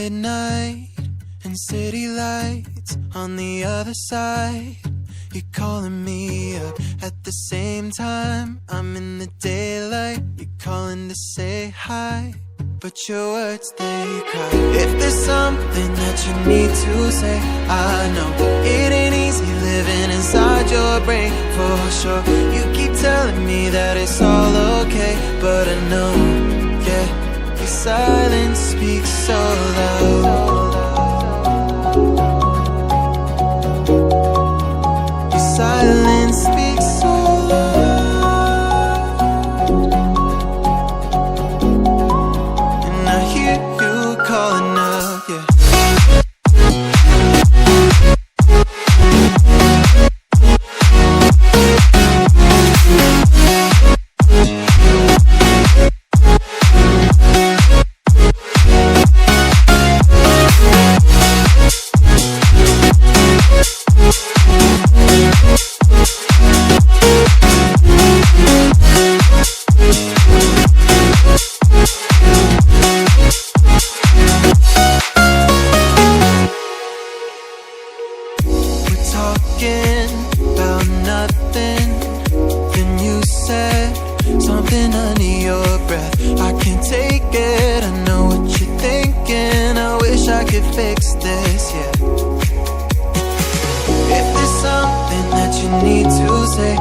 midnight and city lights on the other side. You're calling me up at the same time. I'm in the daylight. You're calling to say hi, but your words, they cry. If there's something that you need to say, I know it ain't easy living inside your brain, for sure. You keep telling me that it's all okay, but I know, yeah, your silence speaks so loud. Your silence speaks so loud, and I hear you calling up, yeah. Talking about nothing, then you said something under your breath. I can't take it, I know what you're thinking. I wish I could fix this, yeah. If there's something that you need to say,